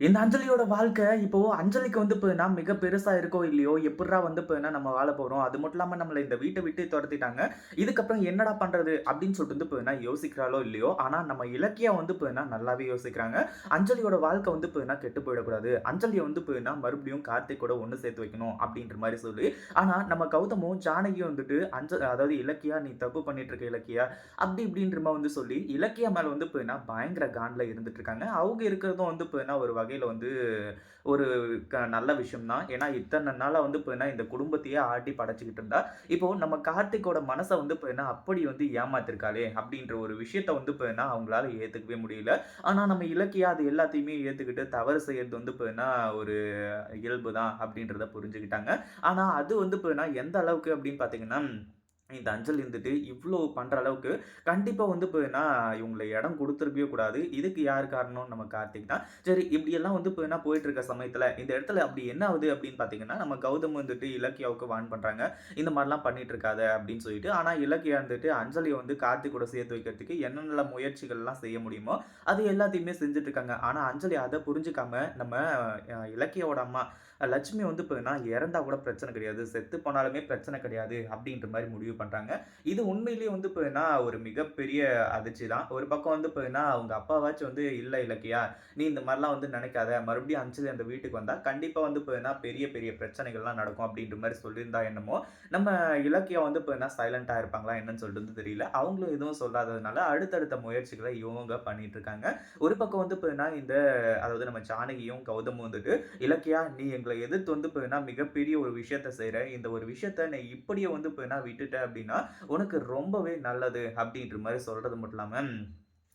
இந்த அஞ்சலியோட வாழ்க்கை இப்போ அஞ்சலிக்கு வந்து இப்ப மிக பெருசா இருக்கோ இல்லையோ, எப்புட்றா வந்து நம்ம வாழ போறோம். அது மட்டும் இல்லாம நம்மள இந்த வீட்ட விட்டு தொரத்திட்டாங்க. இதுக்கப்புறம் என்னடா பண்றது? அப்படின்னு சொல்லிட்டு வந்து யோசிக்கிறாளோ இல்லையோ, ஆனா நம்ம இலக்கியா வந்து நல்லாவே யோசிக்கிறாங்க. அஞ்சலியோட வாழ்க்கை வந்து கெட்டு போயிடக்கூடாது. அஞ்சலிய வந்து மறுபடியும் கார்த்திக் கூட ஒண்ணு சேர்த்து வைக்கணும் அப்படின்ற மாரி சொல்லி, ஆனா நம்ம கௌதமும், ஜானகியும் வந்துட்டு அதாவது இலக்கியா நீ தப்பு பண்ணிட்டு இருக்க இலக்கியா, அப்படி இப்படின்ற மாரி வந்து சொல்லி இலக்கியா மேல வந்து பயங்கர காண்டுல இருந்துட்டு இருக்காங்க. அவங்க இருக்கிறதும் வந்து ஒரு வகையில வந்து ஒரு நல்ல விஷயம் தான். ஏன்னா, இத்தன நாளா வந்து இந்த குடும்பத்தையே ஆட்டி படைச்சுக்கிட்டு இருந்தா, இப்போ நம்ம கார்த்திக்கோட மனச வந்து அப்படி வந்து ஏமாத்திருக்காளே! அப்படின்ற ஒரு விஷயத்த வந்து அவங்களால ஏத்துக்கவே முடியல. ஆனா, நம்ம இலக்கியா அது எல்லாத்தையுமே ஏத்துக்கிட்டு தவறு செய்யறது வந்து ஒரு இயல்பு தான் அப்படின்றத புரிஞ்சுக்கிட்டாங்க. ஆனா, அது வந்து எந்த அளவுக்கு அப்படின்னு பார்த்தீங்கன்னா இந்த அஞ்சல் இருந்துட்டு இவ்ளோ பண்ற அளவுக்கு கண்டிப்பா வந்து இவங்கள இடம் குடுத்துருக்கவே கூடாது. இதுக்கு யார் காரணம்? நம்ம கார்த்திக் தான். சரி இப்படியெல்லாம் வந்து போயிட்டு இருக்க சமயத்துல, இந்த இடத்துல அப்படி என்ன ஆவுது அப்படின்னு பார்த்தீங்கன்னா, நம்ம கௌதம் வந்துட்டு இலக்கியாவுக்கு வார்ன் பண்றாங்க. இந்த மாரிலாம் பண்ணிட்டு இருக்காத அப்படின்னு சொல்லிட்டு. ஆனா இலக்கியா வந்துட்டு அஞ்சலிய வந்து கார்த்திக் கூட சேர்த்து வைக்கிறதுக்கு என்னென்ன முயற்சிகள்லாம் செய்ய முடியுமோ, அது எல்லாத்தையுமே செஞ்சுட்டு இருக்காங்க. ஆனா அஞ்சலி அத புரிஞ்சுக்காம நம்ம இலக்கியாவோட அம்மா லட்சுமி வந்து இறந்தா கூட பிரச்சனை கிடையாது. செத்து போனாலுமே பிரச்சனை கிடையாது அப்படின்ற மாரி முடிவு பண்றாங்க. இது உண்மையிலேயே வந்து ஒரு மிகப்பெரிய அதிர்ச்சி தான். ஒரு பக்கம் வந்து அவங்க அப்பாவாச்சும் வந்து இல்ல இலக்கியா, நீ இந்த மாரிலாம் வந்து நினைக்காத. மறுபடியும் அஞ்சலி அந்த வீட்டுக்கு வந்தா கண்டிப்பா வந்து பெரிய பெரிய பிரச்சனைகள்லாம் நடக்கும் அப்படின்ற மாரி சொல்லியிருந்தா என்னமோ, நம்ம இலக்கியா வந்து சைலன்ட்டா இருப்பாங்களா என்னன்னு சொல்லிட்டு வந்து தெரியல. அவங்களும் எதுவும் சொல்லாததுனால அடுத்தடுத்த முயற்சிகள இவங்க பண்ணிட்டு இருக்காங்க. ஒரு பக்கம் வந்து இந்த அதாவது நம்ம ஜானகியும், கௌதமும் வந்துட்டு இலக்கியா நீ எங்கள எதிர்த்து வந்து மிகப்பெரிய ஒரு விஷயத்த செய்ற. இந்த ஒரு விஷயத்த நீ இப்படியே வந்து விட்டுட்ட அப்படின்னா, உனக்கு ரொம்பவே நல்லது அப்படின்ற மாரி சொல்றது மட்டும் இல்லாம,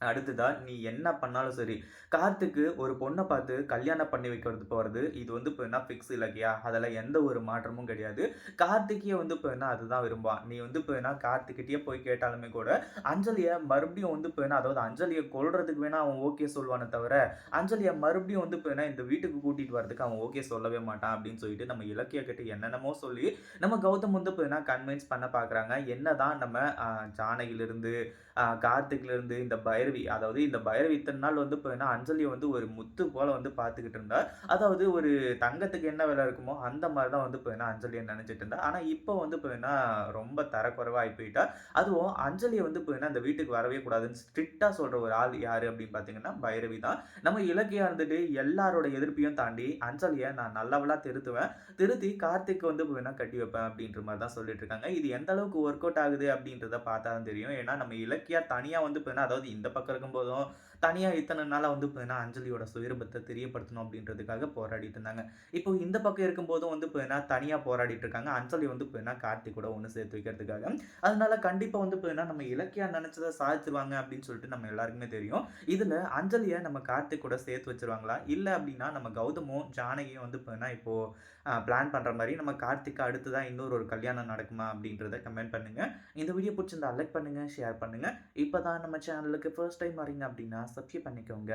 அடுத்ததா நீ என்ன பண்ணாலும் சரி, கார்த்திக்கு ஒரு பொண்ண பார்த்து கல்யாணம் பண்ணி வைக்கிறது போறது, இது வந்து ஃபிக்ஸ் இலக்கியா. அதுல எந்த ஒரு மாற்றமும் கிடையாது. கார்த்திக்கே வந்து அதுதான் விரும்புவான். நீ வந்து கார்த்திக்கிட்டயே போய் கேட்டாலுமே கூட, அஞ்சலிய மறுபடியும் வந்து அதாவது அஞ்சலிய கொல்றதுக்கு வேணா அவன் ஓகே சொல்வானே தவிர, அஞ்சலிய மறுபடியும் வந்து இந்த வீட்டுக்கு கூட்டிட்டு வரதுக்கு அவன் ஓகே சொல்லவே மாட்டான் அப்படின்னு சொல்லிட்டு நம்ம இலக்கியா கிட்ட என்னென்னமோ சொல்லி, நம்ம கௌதம் வந்து கன்வின்ஸ் பண்ண பார்க்குறாங்க. என்னதான் நம்ம ஜானகிலிருந்து, கார்த்திக்லேருந்து இந்த பைரவி, அதாவது இந்த பைரவி இத்தன நாள் வந்து அஞ்சலிய வந்து ஒரு முத்து போல வந்து பார்த்துக்கிட்டு இருந்தா. அதாவது ஒரு தங்கத்துக்கு என்ன விலை இருக்குமோ, அந்த மாரி தான் வந்து அஞ்சலிய நெனச்சுட்டு இருந்தா. ஆனா இப்போ வந்து ரொம்ப தரக்குறைவா ஆயி போயிட்டா. அதுவும் அஞ்சலிய வந்து அந்த வீட்டுக்கு வரவே கூடாதுன்னு ஸ்ட்ரிக்ட்டா சொல்ற ஒரு ஆள் யாரு அப்படின்னு பார்த்தீங்கன்னா, பைரவி தான். நம்ம இலக்கியா இருந்துட்டு எல்லாரோட எதிர்ப்பையும் தாண்டி அஞ்சலிய நான் நல்லவளா திருத்துவேன். திருத்தி கார்த்திக் வந்து கட்டி வைப்பேன் அப்படின்ற மாரி தான் சொல்லிட்டு இருக்காங்க. இது எந்த அளவுக்கு ஒர்க் அவுட் ஆகுது அப்படின்றத பார்த்தா தான் தெரியும். ஏன்னா நம்ம இலக்கியா தனியா வந்து அதாவது இந்த பக்கம் இருக்கும்போதும், தனியா இத்தன நாளா வந்து அஞ்சலியோட சுயரூபத்த தெரியப்படுத்தணும் அப்படின்றதுக்காக போராடிட்டு இருந்தாங்க. இப்போ இந்த பக்கம் இருக்கும்போதும் வந்து தனியா போராடிட்டு இருக்காங்க. அஞ்சலி வந்து கார்த்திக் கூட ஒண்ணு சேர்த்து வைக்கிறதுக்காக. அதனால கண்டிப்பா வந்து நம்ம இலக்கியா நெனச்சத சாதிச்சுருவாங்க அப்படின்னு சொல்லிட்டு நம்ம எல்லாருக்குமே தெரியும். இதுல அஞ்சலிய நம்ம கார்த்திக் கூட சேர்த்து வச்சுருவாங்களா? இல்ல அப்படின்னா நம்ம கௌதமும், ஜானகியும் வந்து இப்போ பிளான் பண்ற மாரி நம்ம கார்த்திக்கு அடுத்ததா இன்னொரு ஒரு கல்யாணம் நடக்குமா? அப்படின்றத கமெண்ட் பண்ணுங்க. இந்த வீடியோ புடிச்சிருந்தா லைக் பண்ணுங்க, ஷேர் பண்ணுங்க. இப்ப தான் நம்ம சேனலுக்கு ஃபர்ஸ்ட் டைம் வரீங்க அப்படின்னா சப்ஸ்கிரைப் பண்ணிக்கோங்க.